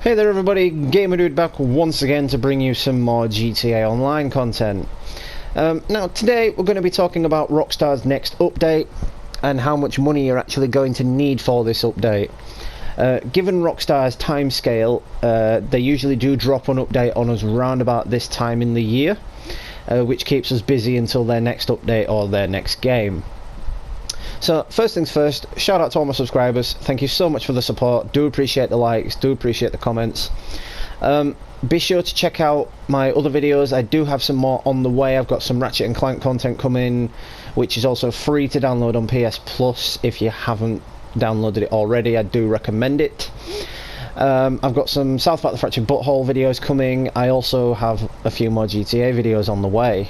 Hey there everybody, Gamer Dude back once again to bring you some more GTA Online content. Now today we're going to be talking about Rockstar's next update and how much money you're actually going to need for this update. Given Rockstar's timescale, they usually do drop an update on us round about this time in the year, which keeps us busy until their next update or their next game. So first things first, shout out to all my subscribers. Thank you so much for the support. Do appreciate the likes, do appreciate the comments. Be sure to check out my other videos. I do have some more on the way. I've got some Ratchet & Clank content coming, which is also free to download on PS Plus. If you haven't downloaded it already, I do recommend it. I've got some South Park the Fractured Butthole videos coming. I also have a few more GTA videos on the way.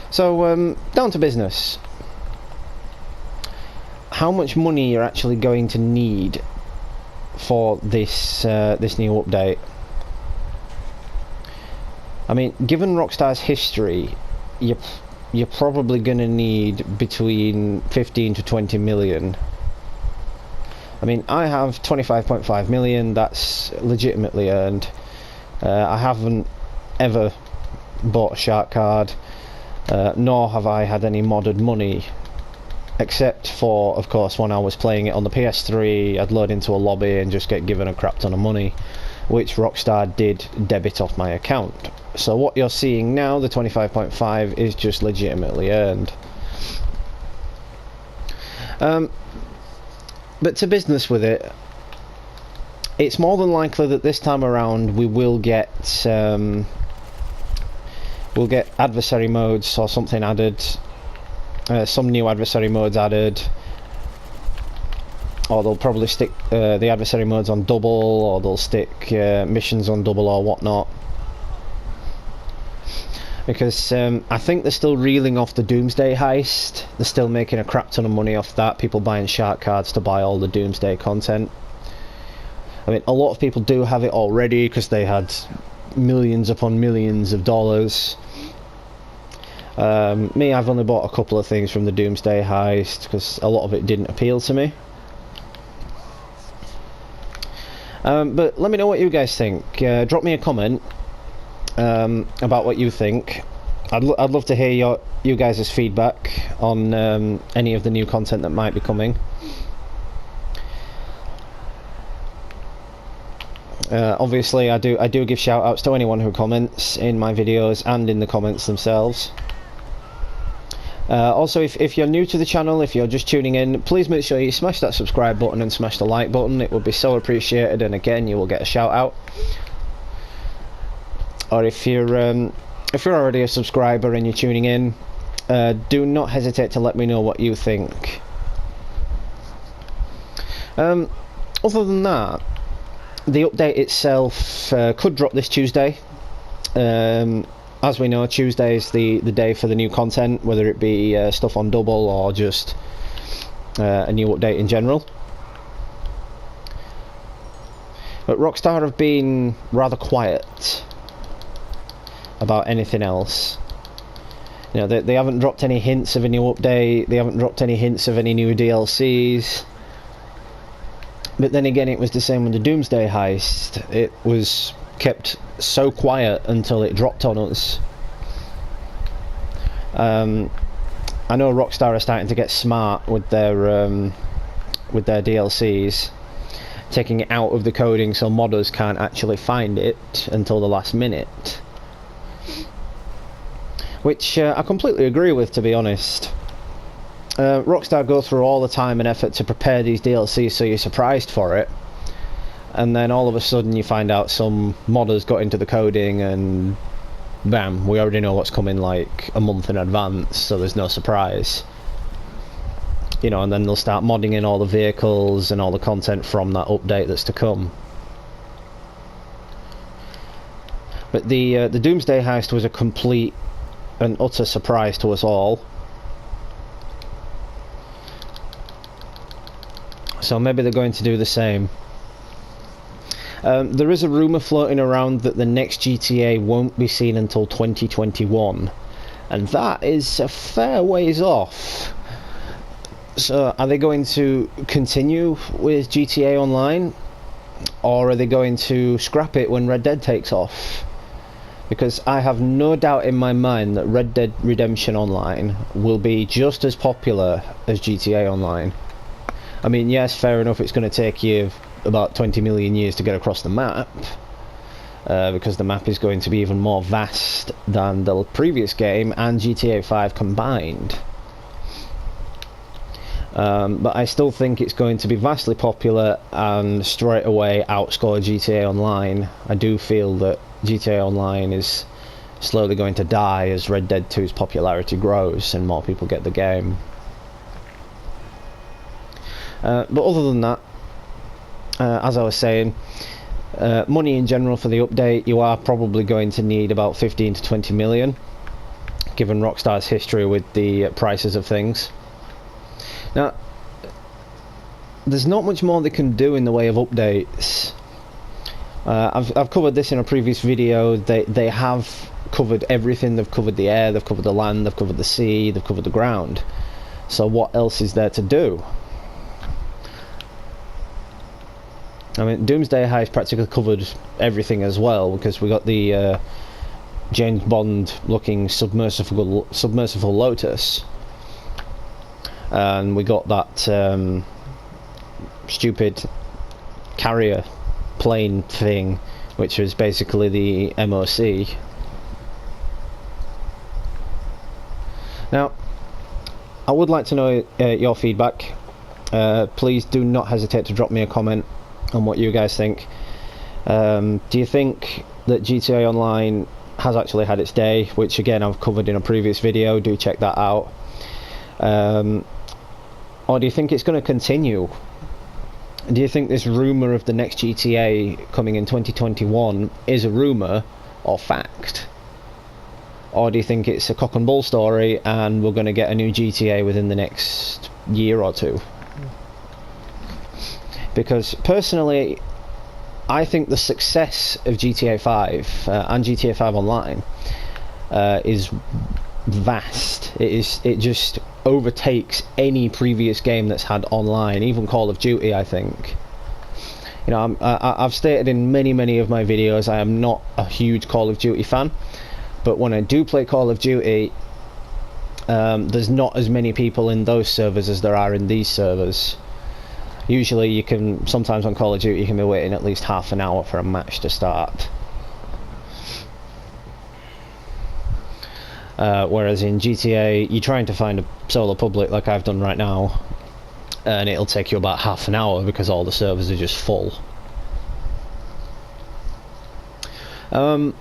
So down to business. How much money you're actually going to need for this this new update? I mean, given Rockstar's history, you're probably going to need between 15 to 20 million. I mean, I have 25.5 million. That's legitimately earned. I haven't ever bought a shark card, nor have I had any modded money. Except for, of course, when I was playing it on the PS3, I'd load into a lobby and just get given a crap ton of money, which Rockstar did debit off my account. So what you're seeing now, the 25.5, is just legitimately earned. But to business with it, it's more than likely that this time around we will get adversary modes or something added. Some new adversary modes added, or they'll probably stick the adversary modes on double, or they'll stick missions on double or whatnot, because I think they're still reeling off the Doomsday heist. They're still making a crap ton of money off that, people buying shark cards to buy all the Doomsday content. I mean, a lot of people do have it already because they had millions upon millions of dollars. Me, I've only bought a couple of things from the Doomsday heist because a lot of it didn't appeal to me. But let me know what you guys think. Drop me a comment about what you think. I'd love to hear you guys' feedback on any of the new content that might be coming. Obviously, I do give shout outs to anyone who comments in my videos and in the comments themselves. Also, if you're new to the channel, if you're just tuning in, please make sure you smash that subscribe button and smash the like button. It would be so appreciated, and again, you will get a shout out. Or if you're already a subscriber and you're tuning in, do not hesitate to let me know what you think. Other than that, the update itself could drop this Tuesday. As we know, Tuesday is the day for the new content, whether it be stuff on double or just a new update in general. But Rockstar have been rather quiet about anything else. You know, they haven't dropped any hints of a new update, they haven't dropped any hints of any new DLCs. But then again, it was the same with the Doomsday heist. It was kept so quiet until it dropped on us. I know Rockstar are starting to get smart with their DLCs, taking it out of the coding so modders can't actually find it until the last minute, which I completely agree with, to be honest. Rockstar go through all the time and effort to prepare these DLCs so you're surprised for it, and then all of a sudden you find out some modders got into the coding and bam, we already know what's coming like a month in advance, so there's no surprise. You know, and then they'll start modding in all the vehicles and all the content from that update that's to come. But the Doomsday heist was a complete and utter surprise to us all. So maybe they're going to do the same. There is a rumour floating around that the next GTA won't be seen until 2021, and that is a fair ways off. So are they going to continue with GTA Online? or are they going to scrap it when Red Dead takes off? Because I have no doubt in my mind that Red Dead Redemption Online will be just as popular as GTA Online. I mean, yes, fair enough, it's going to take you about 20 million years to get across the map, because the map is going to be even more vast than the previous game and GTA 5 combined. But I still think it's going to be vastly popular and straight away outscore GTA Online. I do feel that GTA Online is slowly going to die as Red Dead 2's popularity grows and more people get the game. But other than that, as I was saying, money in general for the update, you are probably going to need about 15 to 20 million, given Rockstar's history with the prices of things. Now, there's not much more they can do in the way of updates. I've covered this in a previous video. They have covered everything. They've covered the air, they've covered the land, they've covered the sea, they've covered the ground. So what else is there to do? I mean, Doomsday Heist practically covered everything as well, because we got the James Bond looking submersible Lotus, and we got that stupid carrier plane thing, which was basically the MOC. Now, I would like to know your feedback. Please do not hesitate to drop me a comment on what you guys think. Do you think that GTA Online has actually had its day, which again I've covered in a previous video, do check that out, or do you think it's going to continue? Do you think this rumour of the next GTA coming in 2021 is a rumour or fact? Or do you think it's a cock and bull story and we're going to get a new GTA within the next year or two? Because personally, I think the success of GTA 5 and GTA 5 Online is vast. It just overtakes any previous game that's had online, even Call of Duty. I think, you know, I've stated in many of my videos I am not a huge Call of Duty fan, but when I do play Call of Duty, there's not as many people in those servers as there are in these servers. Usually you can, sometimes on Call of Duty you can be waiting at least half an hour for a match to start. Whereas in GTA, you're trying to find a solo public like I've done right now, and it'll take you about half an hour because all the servers are just full. But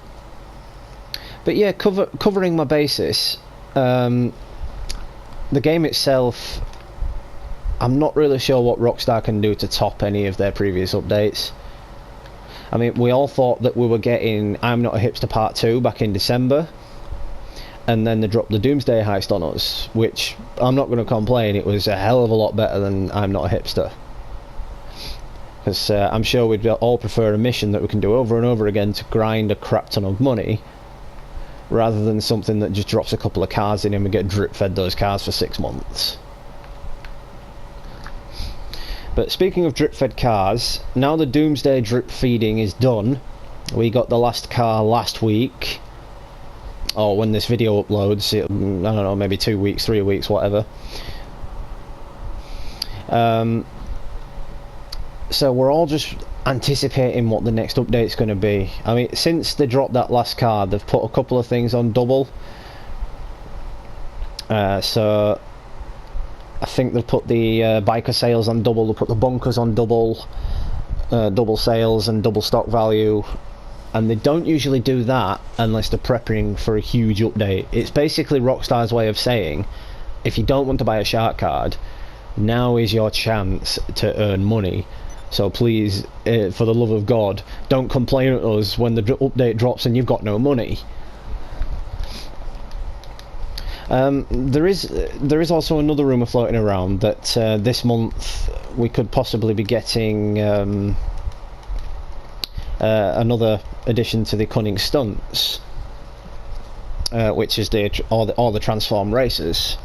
yeah, covering my basis, the game itself, I'm not really sure what Rockstar can do to top any of their previous updates. I mean, we all thought that we were getting I'm Not a Hipster Part 2 back in December, and then they dropped the Doomsday Heist on us, which I'm not going to complain, it was a hell of a lot better than I'm Not a Hipster. Because I'm sure we'd all prefer a mission that we can do over and over again to grind a crap ton of money, rather than something that just drops a couple of cars in and we get drip fed those cars for 6 months. But speaking of drip fed cars, now the Doomsday drip feeding is done. We got the last car last week, or when this video uploads, I don't know, maybe 2 weeks, 3 weeks, whatever. So we're all just anticipating what the next update's going to be. I mean, since they dropped that last car, they've put a couple of things on double. So I think they've put the biker sales on double, they've put the bunkers on double, double sales and double stock value. And they don't usually do that unless they're prepping for a huge update. It's basically Rockstar's way of saying, if you don't want to buy a shark card, now is your chance to earn money. So please, for the love of God, don't complain at us when the update drops and you've got no money. There is also another rumour floating around that this month we could possibly be getting another addition to the Cunning Stunts, which is all the Transform races.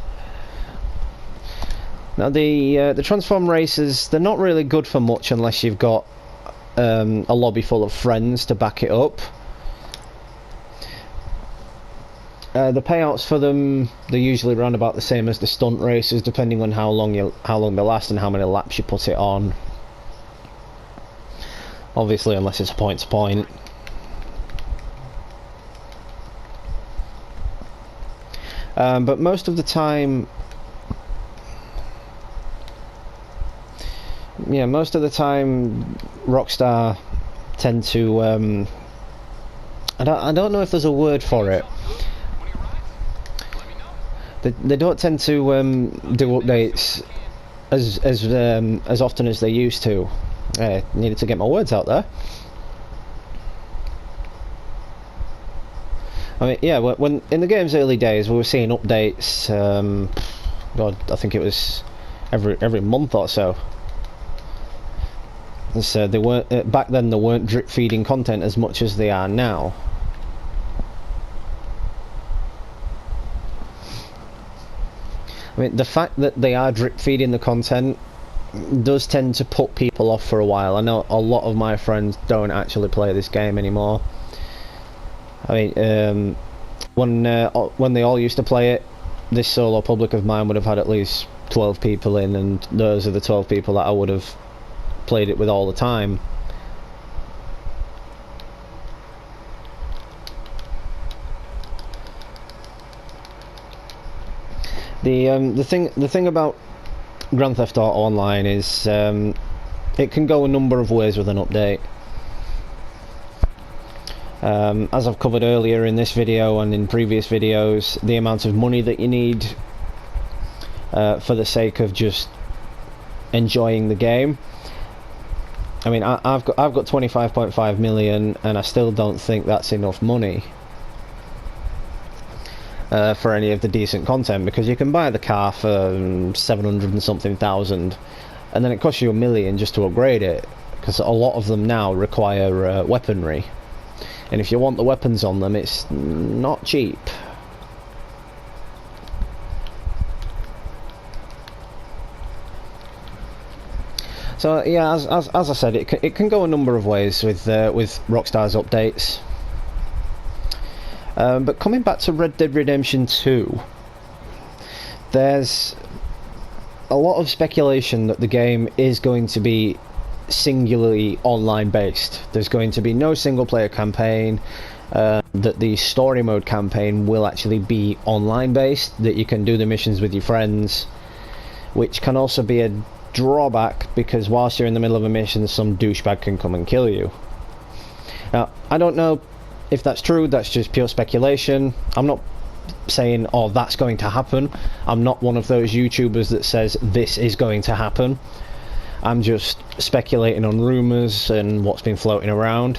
Now the Transform races, they're not really good for much unless you've got a lobby full of friends to back it up. The payouts for them, they're usually around about the same as the stunt races, depending on how long they last and how many laps you put it on. Obviously, unless it's a point to point. But most of the time, Rockstar tend to I don't know if there's a word for it. They don't tend to do updates as often as they used to. Needed to get my words out there. I mean, yeah, when in the game's early days, we were seeing updates. God, I think it was every month or so. So they weren't back then. They weren't drip feeding content as much as they are now. I mean, the fact that they are drip feeding the content does tend to put people off for a while. I know a lot of my friends don't actually play this game anymore. I mean, when they all used to play it, this solo public of mine would have had at least 12 people in, and those are the 12 people that I would have played it with all the time. The thing about Grand Theft Auto Online is it can go a number of ways with an update. As I've covered earlier in this video and in previous videos, the amount of money that you need for the sake of just enjoying the game. I mean, I've got 25.5 million, and I still don't think that's enough money for any of the decent content, because you can buy the car for 700 and something thousand, and then it costs you $1 million just to upgrade it, because a lot of them now require weaponry, and if you want the weapons on them, it's not cheap. So yeah, as I said, it can go a number of ways with Rockstar's updates. But coming back to Red Dead Redemption 2, there's a lot of speculation that the game is going to be singularly online based. There's going to be no single player campaign, that the story mode campaign will actually be online based, that you can do the missions with your friends, which can also be a drawback, because whilst you're in the middle of a mission, some douchebag can come and kill you. Now, I don't know if that's true. That's just pure speculation. I'm not saying, oh, that's going to happen. I'm not one of those YouTubers that says this is going to happen. I'm just speculating on rumours and what's been floating around.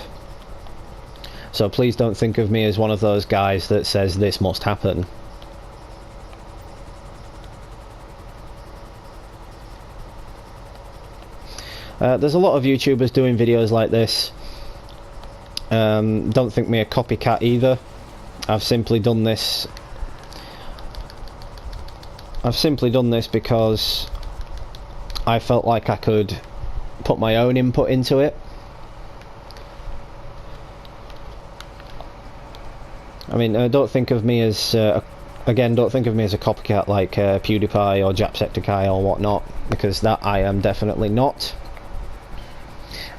So please don't think of me as one of those guys that says this must happen. There's a lot of YouTubers doing videos like this. Don't think me a copycat either. I've simply done this because I felt like I could put my own input into it. I mean, don't think of me as again, don't think of me as a copycat like PewDiePie or Jacksepticeye or whatnot, because that I am definitely not.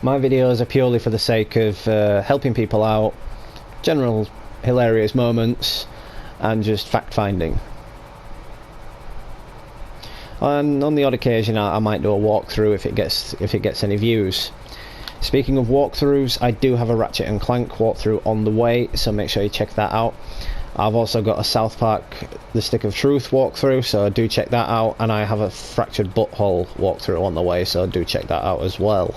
My videos are purely for the sake of helping people out, general hilarious moments, and just fact-finding. And on the odd occasion, I might do a walkthrough if it gets any views. Speaking of walkthroughs, I do have a Ratchet and Clank walkthrough on the way, so make sure you check that out. I've also got a South Park The Stick of Truth walkthrough, so do check that out, and I have a Fractured Butthole walkthrough on the way, so do check that out as well.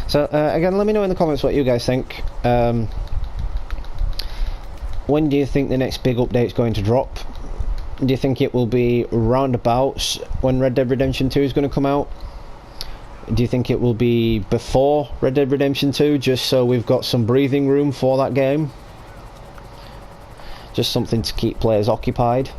So again, let me know in the comments what you guys think. When do you think the next big update is going to drop? Do you think it will be roundabouts when Red Dead Redemption 2 is going to come out? Do you think it will be before Red Dead Redemption 2, just so we've got some breathing room for that game? Just something to keep players occupied?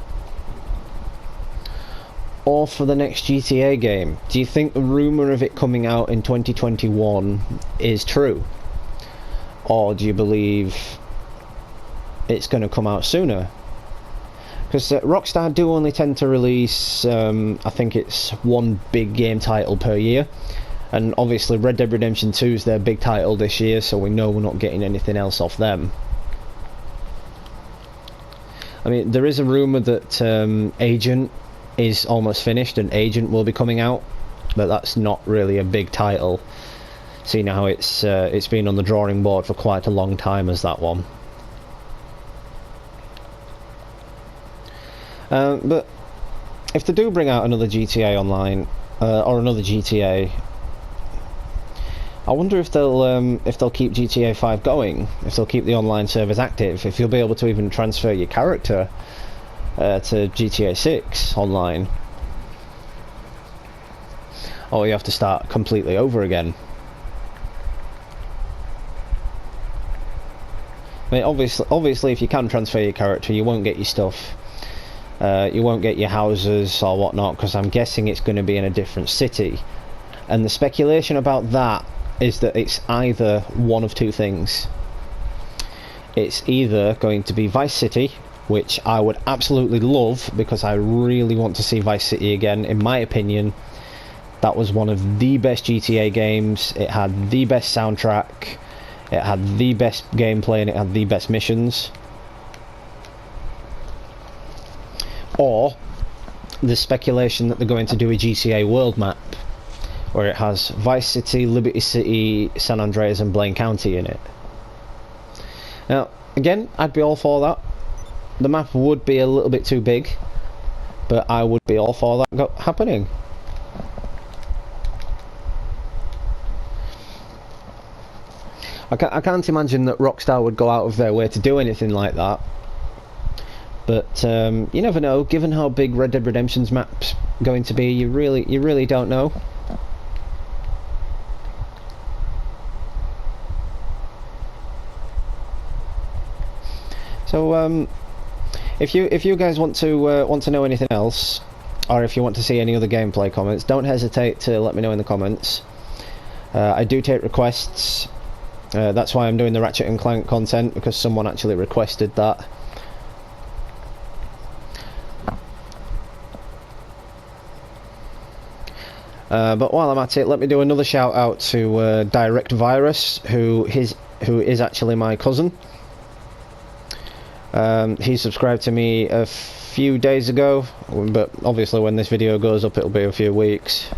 Or for the next GTA game? Do you think the rumour of it coming out in 2021 is true? Or do you believe it's going to come out sooner? Because Rockstar do only tend to release, I think it's one big game title per year. And obviously Red Dead Redemption 2 is their big title this year, so we know we're not getting anything else off them. I mean, there is a rumour that Agent is almost finished and Agent will be coming out, but that's not really a big title, seeing how it's been on the drawing board for quite a long time as that one. But if they do bring out another GTA Online or another GTA, I wonder if they'll keep GTA 5 going, if they'll keep the online servers active, if you'll be able to even transfer your character to GTA 6 online, or you have to start completely over again. I mean, obviously, if you can transfer your character, you won't get your stuff. You won't get your houses or whatnot, because I'm guessing it's going to be in a different city. And the speculation about that is that it's either one of two things. It's either going to be Vice City, which I would absolutely love, because I really want to see Vice City again. In my opinion, that was one of the best GTA games. It had the best soundtrack, it had the best gameplay, and it had the best missions. Or the speculation that they're going to do a GTA world map where it has Vice City, Liberty City, San Andreas and Blaine County in it. Now, again, I'd be all for that. The map would be a little bit too big, but I would be all for that happening. I can't imagine that Rockstar would go out of their way to do anything like that. But you never know. Given how big Red Dead Redemption's map's going to be, you really don't know. So if you guys want to know anything else, or if you want to see any other gameplay comments, don't hesitate to let me know in the comments. I do take requests. That's why I'm doing the Ratchet and Clank content, because someone actually requested that. But while I'm at it, let me do another shout out to Direct Virus, who is actually my cousin. He subscribed to me a few days ago, but obviously when this video goes up it'll be a few weeks.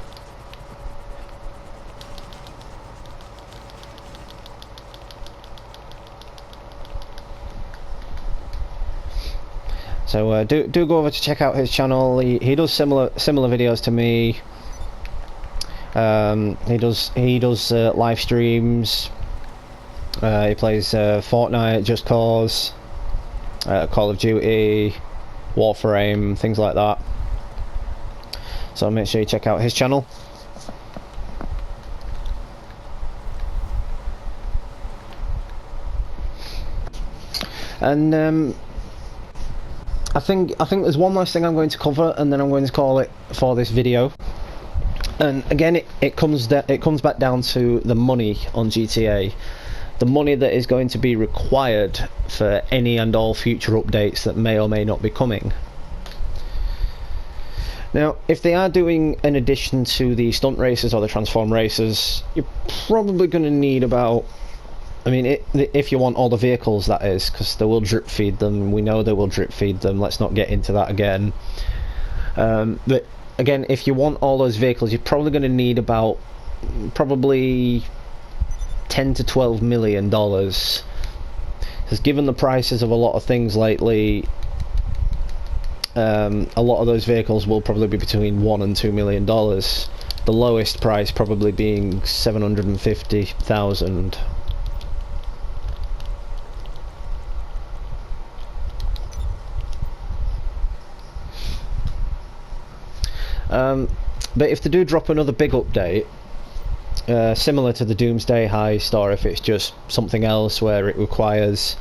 So do go over to check out his channel. He does similar videos to me. He does live streams. He plays Fortnite, Just Cause, Call of Duty, Warframe, things like that. So make sure you check out his channel. And I think there's one last thing I'm going to cover, and then I'm going to call it for this video. And again, it comes back down to the money on GTA, the money that is going to be required for any and all future updates that may or may not be coming. Now, if they are doing an addition to the stunt races or the transform races, you're probably going to need about, I mean, if you want all the vehicles, that is, because they will drip feed them. We know they will drip feed them. Let's not get into that again. But again, if you want all those vehicles, you're probably going to need about probably $10 to $12 million. Because given the prices of a lot of things lately, a lot of those vehicles will probably be between $1 and $2 million. The lowest price probably being $750,000. But if they do drop another big update, similar to the Doomsday Heist, or if it's just something else where it requires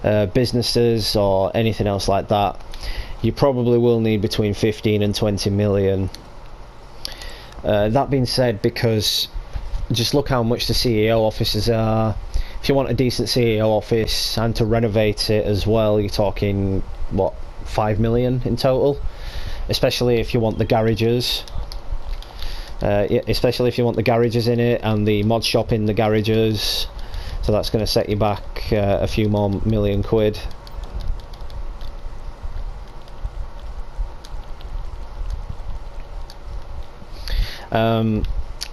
businesses or anything else like that, you probably will need between 15 and 20 million. That being said, because just look how much the CEO offices are. If you want a decent CEO office and to renovate it as well, you're talking, what, 5 million in total? Especially if you want the garages. Especially if you want the garages in it and the mod shop in the garages. So that's going to set you back a few more million quid.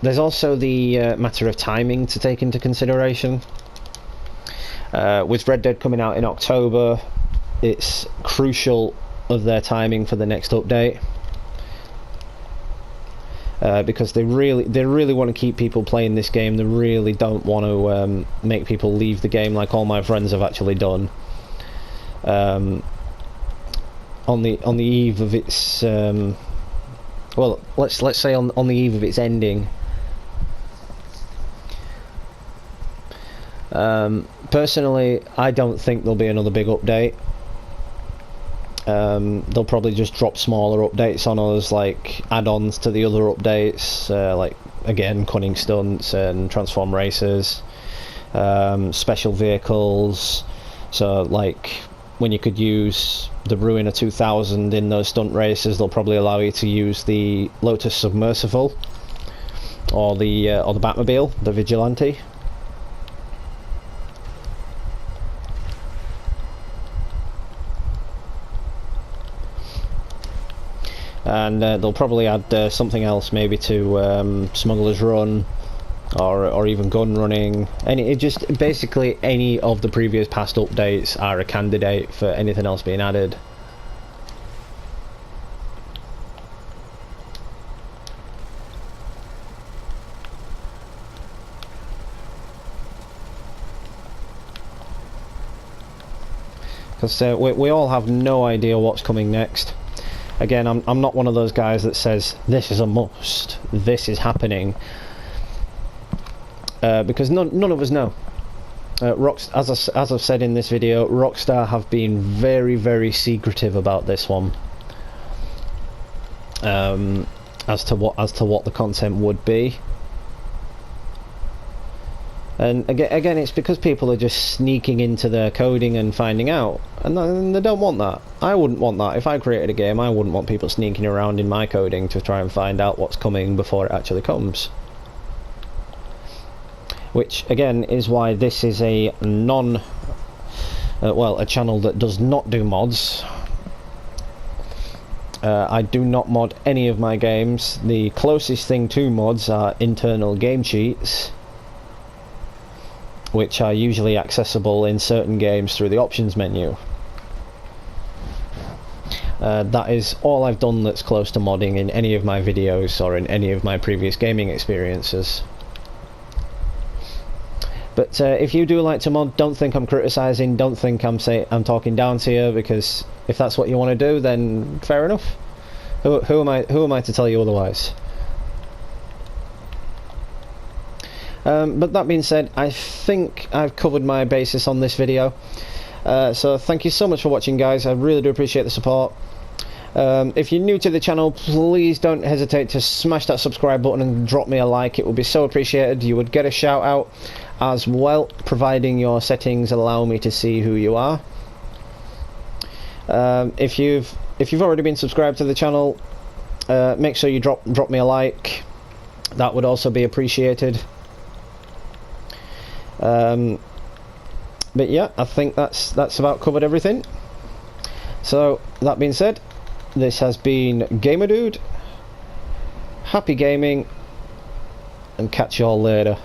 There's also the matter of timing to take into consideration. With Red Dead coming out in October, it's crucial of their timing for the next update, because they really want to keep people playing this game. They really don't want to make people leave the game like all my friends have actually done. On the eve of its well, let's say on the eve of its ending. Personally, I don't think there'll be another big update. They'll probably just drop smaller updates on us, like add-ons to the other updates, like again cunning stunts and transform races, special vehicles. So like when you could use the Ruiner 2000 in those stunt races, they'll probably allow you to use the Lotus Submersible or the Batmobile, the Vigilante. And they'll probably add something else, maybe to Smuggler's Run, or even gun running. It just basically any of the previous past updates are a candidate for anything else being added. Because we all have no idea what's coming next. Again, I'm not one of those guys that says this is a must, this is happening, because none of us know. As I've said in this video, Rockstar have been very, very secretive about this one, as to what the content would be. And again, it's because people are just sneaking into their coding and finding out, and they don't want that. I wouldn't want that. If I created a game, I wouldn't want people sneaking around in my coding to try and find out what's coming before it actually comes. Which, again, is why this is a a channel that does not do mods. I do not mod any of my games. The closest thing to mods are internal game cheats, which are usually accessible in certain games through the options menu. That is all I've done that's close to modding in any of my videos or in any of my previous gaming experiences. But if you do like to mod, don't think I'm criticising, don't think I'm talking down to you, because if that's what you want to do, then fair enough. Who am I to tell you otherwise? But that being said, I think I've covered my basis on this video. So thank you so much for watching, guys. I really do appreciate the support. If you're new to the channel, please don't hesitate to smash that subscribe button and drop me a like. It would be so appreciated. You would get a shout out as well, providing your settings allow me to see who you are. If you've already been subscribed to the channel, make sure you drop me a like. That would also be appreciated. But yeah, I think that's about covered everything. So that being said, this has been Gamer Dude. Happy gaming, and catch you all later.